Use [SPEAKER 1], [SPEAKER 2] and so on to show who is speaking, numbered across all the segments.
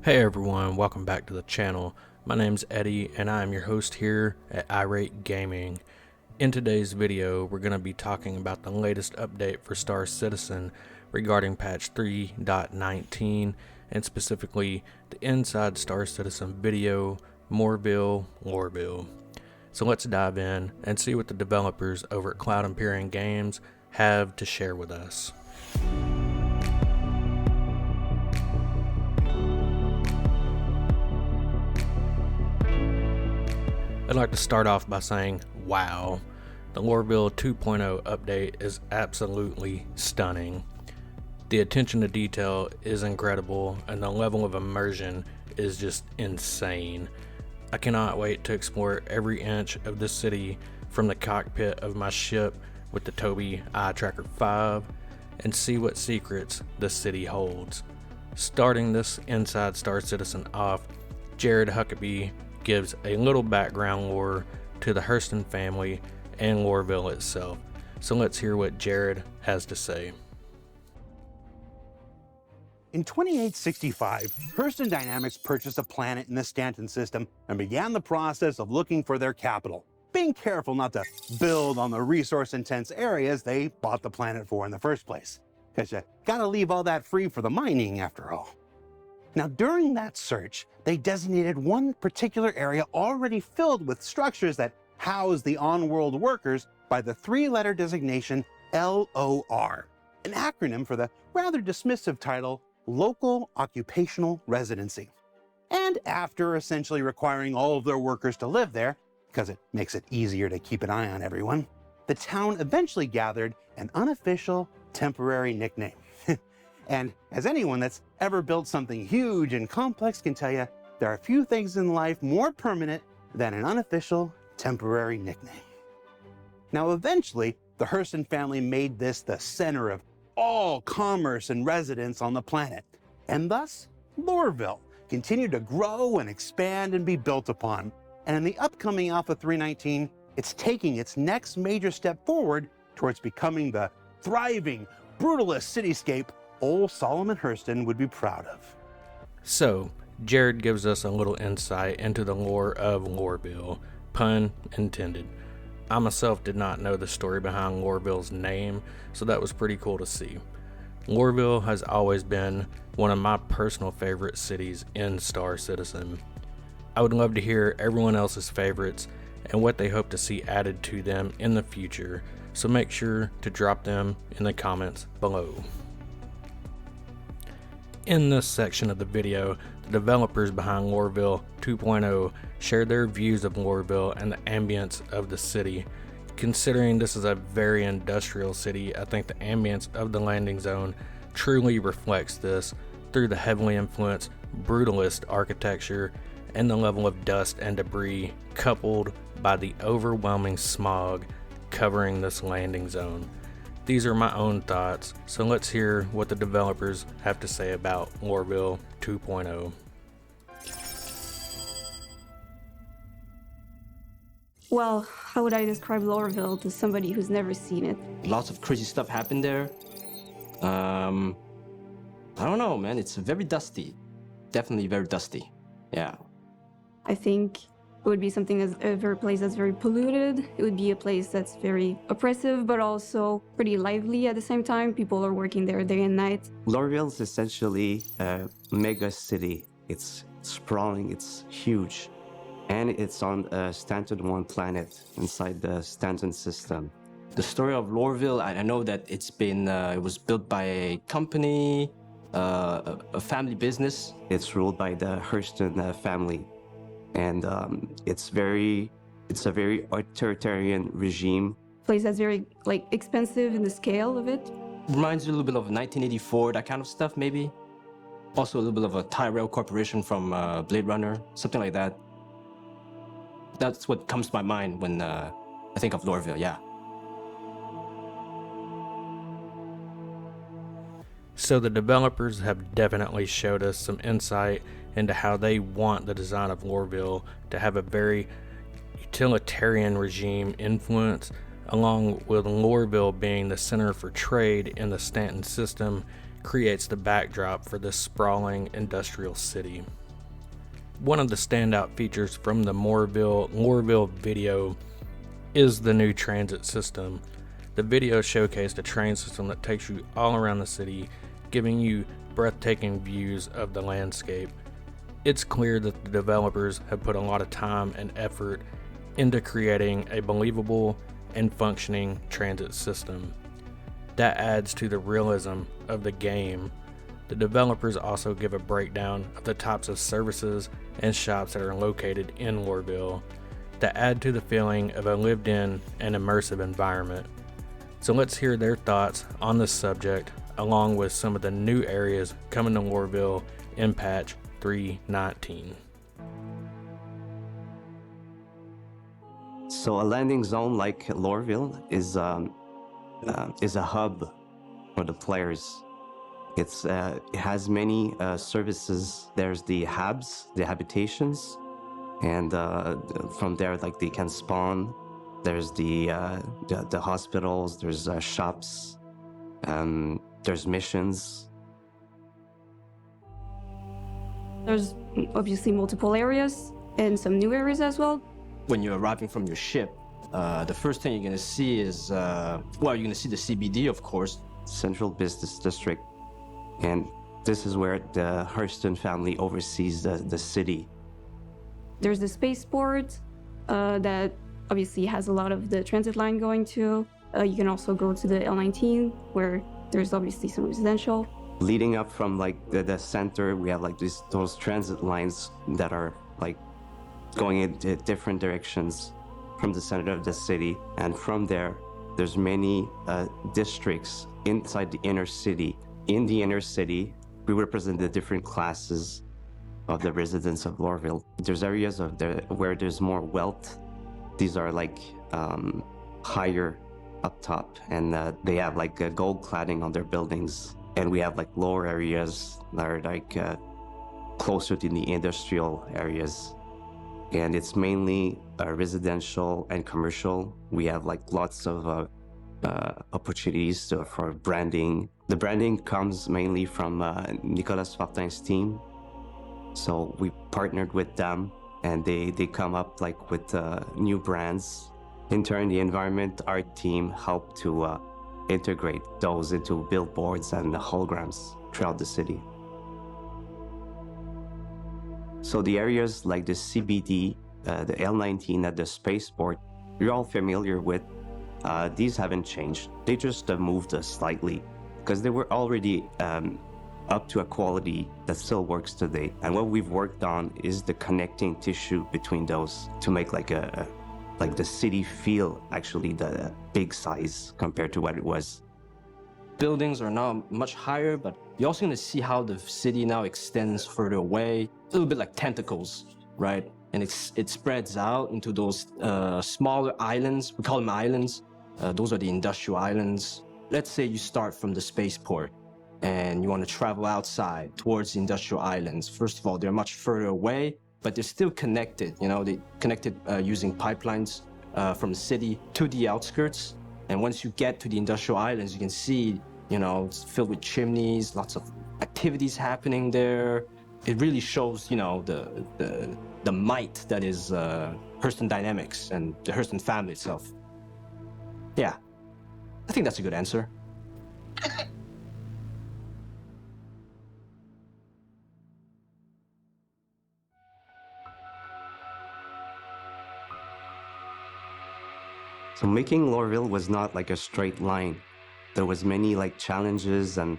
[SPEAKER 1] Hey everyone, welcome back to the channel. My name's Eddie and I am your host here at Irate Gaming. In today's video, we're going to be talking about the latest update for Star Citizen regarding patch 3.19 and specifically the Inside Star Citizen video, Morville Lorville. So let's dive in and see what the developers over at Cloud Empyrean Games have to share with us. I'd like to start off by saying, wow, the Lorville 2.0 update is absolutely stunning. The attention to detail is incredible and the level of immersion is just insane. I cannot wait to explore every inch of this city from the cockpit of my ship with the Tobii Eye Tracker 5 and see what secrets the city holds. Starting this Inside Star Citizen off, Jared Huckabee gives a little background lore to the Hurston family and Loreville itself. So let's hear what Jared has to say.
[SPEAKER 2] In 2865, Hurston Dynamics purchased a planet in the Stanton system and began the process of looking for their capital, being careful not to build on the resource-intense areas they bought the planet for in the first place, because you gotta leave all that free for the mining after all. Now, during that search, they designated one particular area already filled with structures that house the on-world workers by the three-letter designation LOR, an acronym for the rather dismissive title Local Occupational Residency. And after essentially requiring all of their workers to live there, because it makes it easier to keep an eye on everyone, the town eventually gathered an unofficial temporary nickname. And as anyone that's ever built something huge and complex can tell you, there are few things in life more permanent than an unofficial temporary nickname. Now, eventually, the Hurston family made this the center of all commerce and residence on the planet. And thus, Lorville continued to grow and expand and be built upon. And in the upcoming Alpha 3.19, it's taking its next major step forward towards becoming the thriving, brutalist cityscape old Solomon Hurston would be proud of.
[SPEAKER 1] So, Jared gives us a little insight into the lore of Lorville, pun intended. I myself did not know the story behind Lorville's name, so that was pretty cool to see. Lorville has always been one of my personal favorite cities in Star Citizen. I would love to hear everyone else's favorites and what they hope to see added to them in the future, so make sure to drop them in the comments below. In this section of the video, the developers behind Lorville 2.0 shared their views of Lorville and the ambience of the city. Considering this is a very industrial city, I think the ambience of the landing zone truly reflects this through the heavily influenced brutalist architecture and the level of dust and debris coupled by the overwhelming smog covering this landing zone. These are my own thoughts, so let's hear what the developers have to say about Lorville 2.0.
[SPEAKER 3] Well, how would I describe Lorville to somebody who's never seen it?
[SPEAKER 4] Lots of crazy stuff happened there. I don't know, man. It's very dusty. Definitely very dusty. Yeah.
[SPEAKER 3] I think it would be something that's a place that's very polluted. It would be a place that's very oppressive, but also pretty lively at the same time. People are working there day and night.
[SPEAKER 5] Lorville is essentially a mega city. It's sprawling, it's huge. And it's on a Stanton 1 planet inside the Stanton system.
[SPEAKER 4] The story of Lorville, I know that it was built by a company, a family business.
[SPEAKER 5] It's ruled by the Hurston family. And it's a very authoritarian regime.
[SPEAKER 3] Place that's very expensive in the scale of it.
[SPEAKER 4] Reminds you a little bit of 1984, that kind of stuff maybe. Also a little bit of a Tyrell Corporation from Blade Runner, something like that. That's what comes to my mind when I think of Lorville, yeah.
[SPEAKER 1] So the developers have definitely showed us some insight into how they want the design of Lorville to have a very utilitarian regime influence, along with Lorville being the center for trade in the Stanton system, creates the backdrop for this sprawling industrial city. One of the standout features from the Morville Lorville video is the new transit system. The video showcased a train system that takes you all around the city, giving you breathtaking views of the landscape. It's clear that the developers have put a lot of time and effort into creating a believable and functioning transit system. That adds to the realism of the game. The developers also give a breakdown of the types of services and shops that are located in Lorville that add to the feeling of a lived-in and immersive environment. So let's hear their thoughts on this subject, along with some of the new areas coming to Lorville in patch 3.19.
[SPEAKER 5] So a landing zone like Lorville is a hub for the players. It has many services. There's the hubs, the habitations, and from there, like, they can spawn. There's the hospitals. There's shops. There's missions.
[SPEAKER 3] There's obviously multiple areas and some new areas as well.
[SPEAKER 4] When you're arriving from your ship, the first thing you're going to see is, you're going to see the CBD, of course.
[SPEAKER 5] Central Business District. And this is where the Hurston family oversees the city.
[SPEAKER 3] There's the spaceport that obviously has a lot of the transit line going to. You can also go to the L19 where there's obviously some residential.
[SPEAKER 5] Leading up from like the center, we have like those transit lines that are like going in different directions from the center of the city. And from there, there's many districts inside the inner city. In the inner city, we represent the different classes of the residents of Lorville. There's areas where there's more wealth. These are like higher up top, and they have like gold cladding on their buildings. And we have like lower areas that are like closer to the industrial areas. And it's mainly residential and commercial. We have like lots of opportunities for branding. The branding comes mainly from Nicolas Fortin's team. So we partnered with them, and they come up like with new brands. In turn, the environment art team helped to integrate those into billboards and holograms throughout the city. So the areas like the CBD, the L19 at the spaceport, you're all familiar with. These haven't changed. They just moved slightly because they were already up to a quality that still works today. And what we've worked on is the connecting tissue between those to make like the city feel actually the big size compared to what it was.
[SPEAKER 4] Buildings are now much higher, but you're also going to see how the city now extends further away, a little bit like tentacles, right? And it spreads out into those smaller islands. We call them islands. Those are the industrial islands. Let's say you start from the spaceport and you want to travel outside towards the industrial islands. First of all, they're much further away, but they're still connected. You know, they connected using pipelines from the city to the outskirts. And once you get to the industrial islands, you can see, you know, it's filled with chimneys, lots of activities happening there. It really shows, you know, the might that is Hurston Dynamics and the Hurston family itself. Yeah, I think that's a good answer.
[SPEAKER 5] So making Lorville was not like a straight line. There was many like challenges, and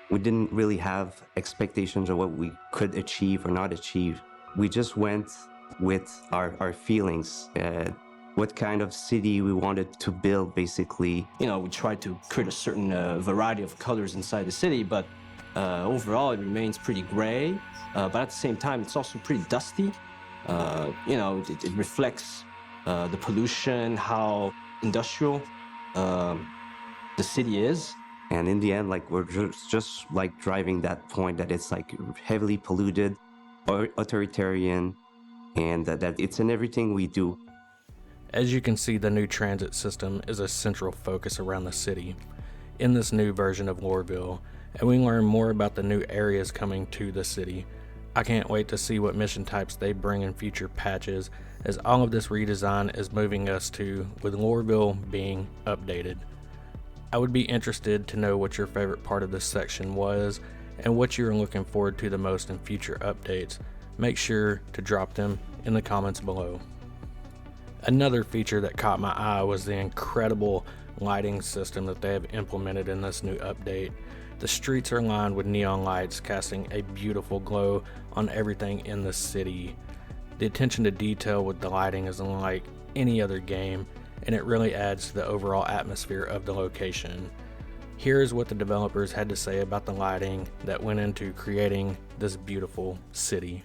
[SPEAKER 5] we didn't really have expectations of what we could achieve or not achieve. We just went with our feelings, what kind of city we wanted to build, basically.
[SPEAKER 4] You know, we tried to create a certain variety of colors inside the city, but overall it remains pretty gray. But at the same time, it's also pretty dusty. You know, it reflects the pollution, how industrial the city is.
[SPEAKER 5] And in the end, like, we're just like driving that point that it's like heavily polluted or authoritarian, and that it's in everything we do.
[SPEAKER 1] As you can see, the new transit system is a central focus around the city. In this new version of Lorville, and we learn more about the new areas coming to the city. I can't wait to see what mission types they bring in future patches, as all of this redesign is moving us to with Lorville being updated. I would be interested to know what your favorite part of this section was and what you're looking forward to the most in future updates. Make sure to drop them in the comments below. Another feature that caught my eye was the incredible lighting system that they have implemented in this new update. The streets are lined with neon lights, casting a beautiful glow on everything in the city. The attention to detail with the lighting is unlike any other game, and it really adds to the overall atmosphere of the location. Here is what the developers had to say about the lighting that went into creating this beautiful city.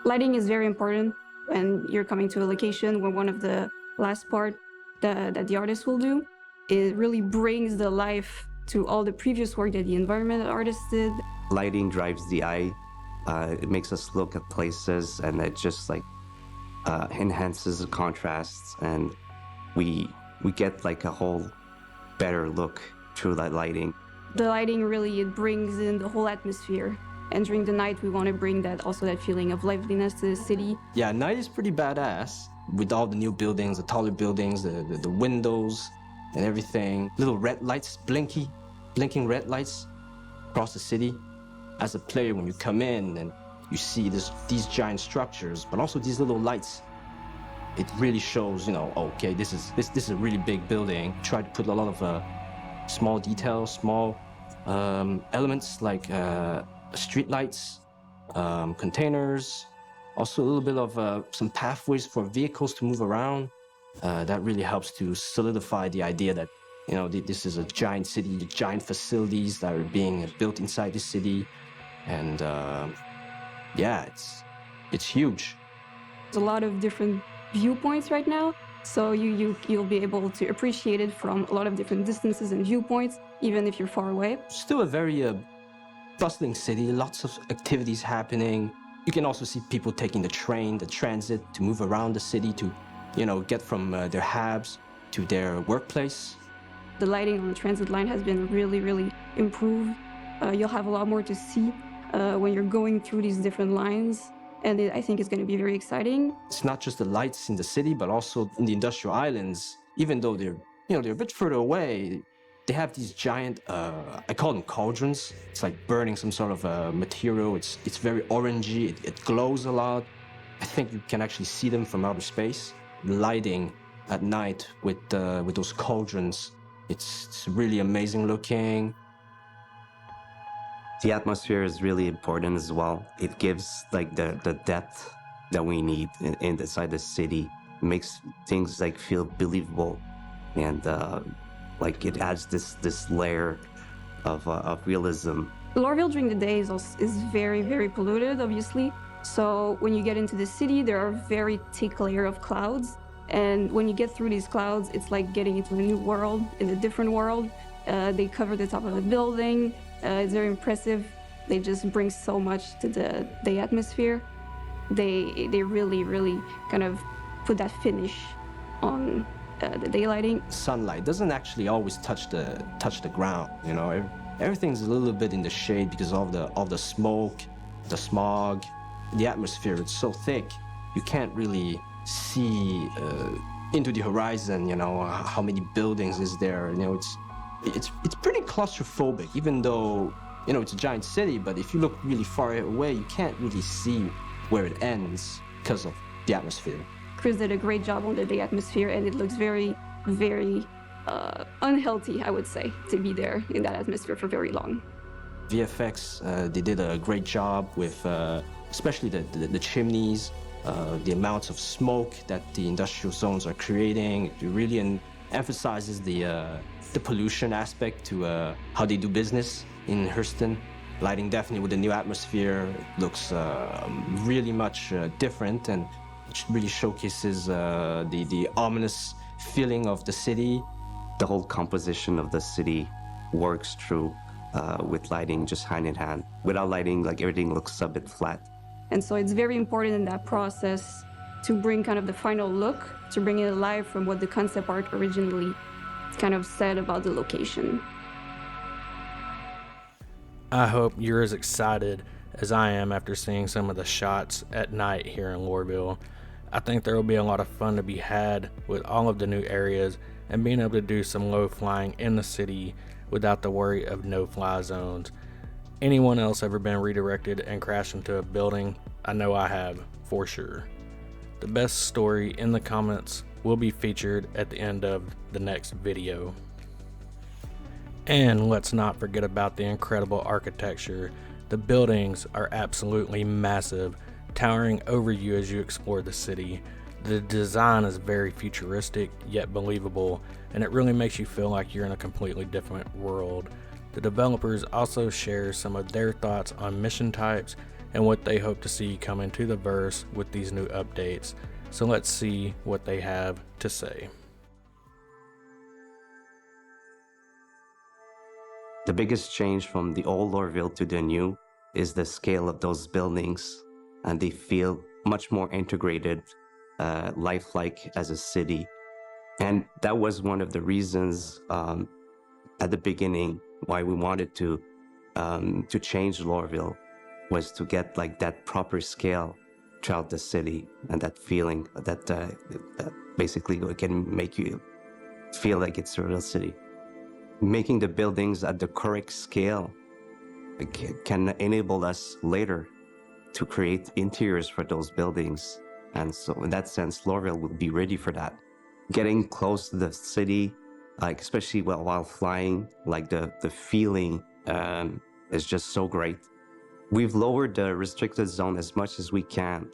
[SPEAKER 3] Lighting is very important when you're coming to a location. When one of the last part that the artist will do, it really brings the life to all the previous work that the environmental artist did.
[SPEAKER 5] Lighting drives the eye. It makes us look at places, and it just like enhances the contrasts, and we get like a whole better look through that lighting.
[SPEAKER 3] The lighting really, it brings in the whole atmosphere. And during the night, we want to bring that feeling of liveliness to the city.
[SPEAKER 4] Yeah, night is pretty badass with all the new buildings, the taller buildings, the windows and everything. Little red lights, blinking red lights across the city. As a player, when you come in and you see these giant structures, but also these little lights, it really shows, okay, this is a really big building. Try to put a lot of small details, small elements like street lights, containers, also a little bit of some pathways for vehicles to move around. That really helps to solidify the idea that this is a giant city, giant facilities that are being built inside the city, and yeah, it's huge.
[SPEAKER 3] There's a lot of different viewpoints right now, so you'll be able to appreciate it from a lot of different distances and viewpoints, even if you're far away.
[SPEAKER 4] Still a very bustling city, lots of activities happening. You can also see people taking the train, the transit to move around the city to, get from their habs to their workplace.
[SPEAKER 3] The lighting on the transit line has been really, really improved. You'll have a lot more to see when you're going through these different lines, and I think it's going to be very exciting.
[SPEAKER 4] It's not just the lights in the city, but also in the industrial islands. Even though they're a bit further away, they have these giant, I call them cauldrons. It's like burning some sort of material. It's very orangey. It glows a lot. I think you can actually see them from outer space. Lighting at night with those cauldrons, it's really amazing looking.
[SPEAKER 5] The atmosphere is really important as well. It gives like the depth that we need inside the city. It makes things like feel believable, and like it adds this layer of realism.
[SPEAKER 3] Lorville during the day is very, very polluted, obviously. So when you get into the city, there are very thick layer of clouds. And when you get through these clouds, it's like getting into a new world, in a different world. They cover the top of the building. It's very impressive. They just bring so much to the atmosphere. They really, really kind of put that finish on the daylighting.
[SPEAKER 4] Sunlight doesn't actually always touch the ground. Everything's a little bit in the shade because of the smoke, the smog, the atmosphere. It's so thick, you can't really see into the horizon. How many buildings is there? It's pretty claustrophobic, even though it's a giant city. But if you look really far away, you can't really see where it ends because of the atmosphere.
[SPEAKER 3] Chris did a great job on the atmosphere, and it looks very, very unhealthy, I would say, to be there in that atmosphere for very long.
[SPEAKER 4] VFX, they did a great job with especially the chimneys, the amounts of smoke that the industrial zones are creating. It really emphasizes the pollution aspect to how they do business in Hurston. Lighting definitely with the new atmosphere looks really much different, and it really showcases the ominous feeling of the city.
[SPEAKER 5] The whole composition of the city works through with lighting, just hand in hand. Without lighting, like everything looks a bit flat.
[SPEAKER 3] And so it's very important in that process to bring kind of the final look, to bring it alive from what the concept art originally kind of sad about the location.
[SPEAKER 1] I hope you're as excited as I am after seeing some of the shots at night here in Lorville. I think there will be a lot of fun to be had with all of the new areas and being able to do some low flying in the city without the worry of no-fly zones. Anyone else ever been redirected and crashed into a building? I know I have, for sure. The best story in the comments will be featured at the end of the next video. And let's not forget about the incredible architecture. The buildings are absolutely massive, towering over you as you explore the city. The design is very futuristic yet believable, and it really makes you feel like you're in a completely different world. The developers also share some of their thoughts on mission types and what they hope to see come into the verse with these new updates. So let's see what they have to say.
[SPEAKER 5] The biggest change from the old Lorville to the new is the scale of those buildings, and they feel much more integrated, lifelike as a city. And that was one of the reasons at the beginning why we wanted to change Lorville, was to get like that proper scale throughout the city, and that feeling that basically can make you feel like it's a real city. Making the buildings at the correct scale can enable us later to create interiors for those buildings. And so in that sense, Lorville will be ready for that. Getting close to the city, like especially while flying, like the feeling is just so great. We've lowered the restricted zone as much as we can,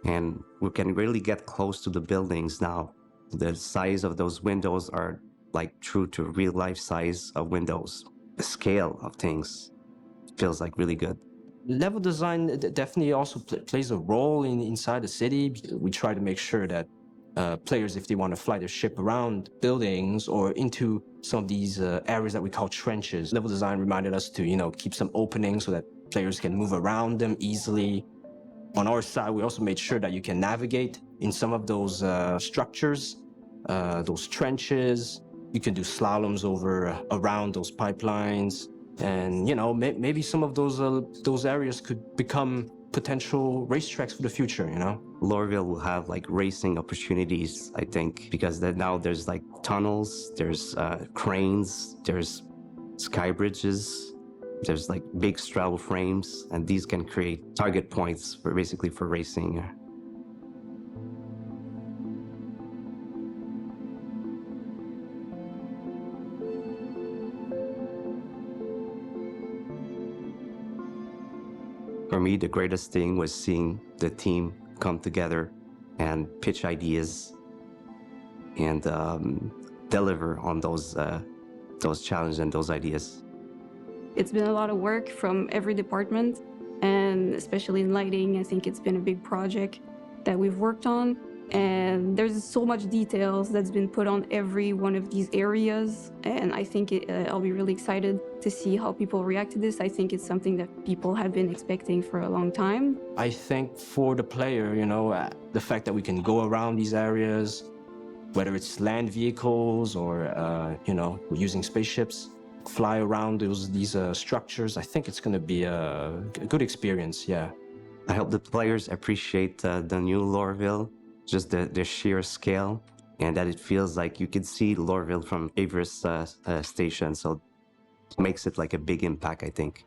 [SPEAKER 5] and we can really get close to the buildings now. The size of those windows are like true to real life size of windows. The scale of things feels like really good.
[SPEAKER 4] Level design definitely also plays a role inside the city. We try to make sure that players, if they want to fly their ship around buildings or into some of these areas that we call trenches, level design reminded us to, keep some openings so that players can move around them easily. On our side, we also made sure that you can navigate in some of those structures, those trenches. You can do slaloms around those pipelines, and maybe some of those areas could become potential racetracks for the future.
[SPEAKER 5] Lorville will have like racing opportunities, I think, because now there's like tunnels, there's cranes, there's sky bridges, there's like big straddle frames, and these can create target points for racing. For me, the greatest thing was seeing the team come together and pitch ideas and deliver on those challenges and those ideas.
[SPEAKER 3] It's been a lot of work from every department, and especially in lighting, I think it's been a big project that we've worked on. And there's so much details that's been put on every one of these areas, and I think I'll be really excited to see how people react to this. I think it's something that people have been expecting for a long time.
[SPEAKER 4] I think for the player, the fact that we can go around these areas, whether it's land vehicles or, we're using spaceships, fly around these structures, I think it's going to be a good experience, yeah.
[SPEAKER 5] I hope the players appreciate the new Lorville, just the sheer scale, and that it feels like you can see Lorville from Everest station, so it makes it like a big impact, I think.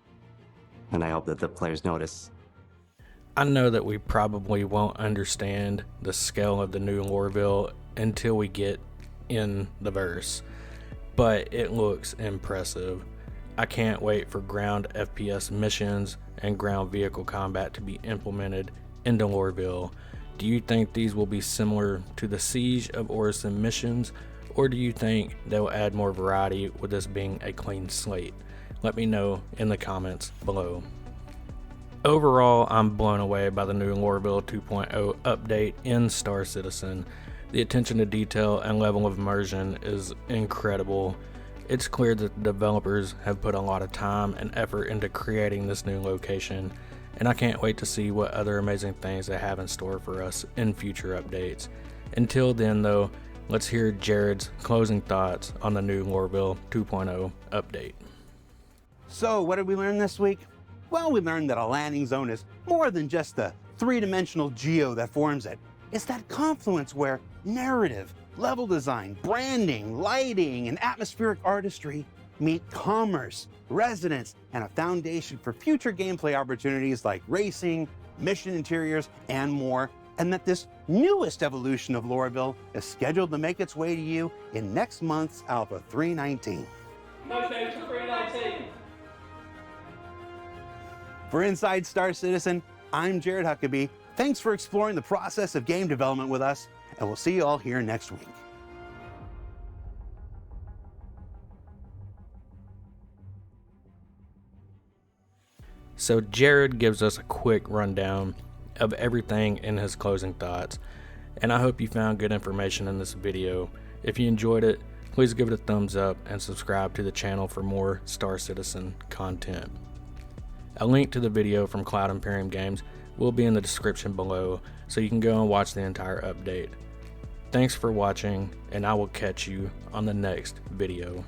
[SPEAKER 5] And I hope that the players notice.
[SPEAKER 1] I know that we probably won't understand the scale of the new Lorville until we get in the verse, but it looks impressive. I can't wait for ground FPS missions and ground vehicle combat to be implemented into Lorville. Do you think these will be similar to the Siege of Orison missions, or do you think they'll add more variety with this being a clean slate? Let me know in the comments below. Overall, I'm blown away by the new Lorville 2.0 update in Star Citizen. The attention to detail and level of immersion is incredible. It's clear that the developers have put a lot of time and effort into creating this new location, and I can't wait to see what other amazing things they have in store for us in future updates. Until then though, let's hear Jared's closing thoughts on the new Lorville 2.0 update.
[SPEAKER 2] So what did we learn this week? Well, we learned that a landing zone is more than just the three-dimensional geo that forms it. It's that confluence where narrative, level design, branding, lighting, and atmospheric artistry meet commerce, residence, and a foundation for future gameplay opportunities like racing, mission interiors, and more, and that this newest evolution of Loreville is scheduled to make its way to you in next month's Alpha 3.19.
[SPEAKER 6] Okay, 3.19.
[SPEAKER 2] For Inside Star Citizen, I'm Jared Huckabee. Thanks for exploring the process of game development with us, and we'll see you all here next week.
[SPEAKER 1] So Jared gives us a quick rundown of everything in his closing thoughts, and I hope you found good information in this video. If you enjoyed it, please give it a thumbs up and subscribe to the channel for more Star Citizen content. A link to the video from Cloud Imperium Games will be in the description below, so you can go and watch the entire update. Thanks for watching, and I will catch you on the next video.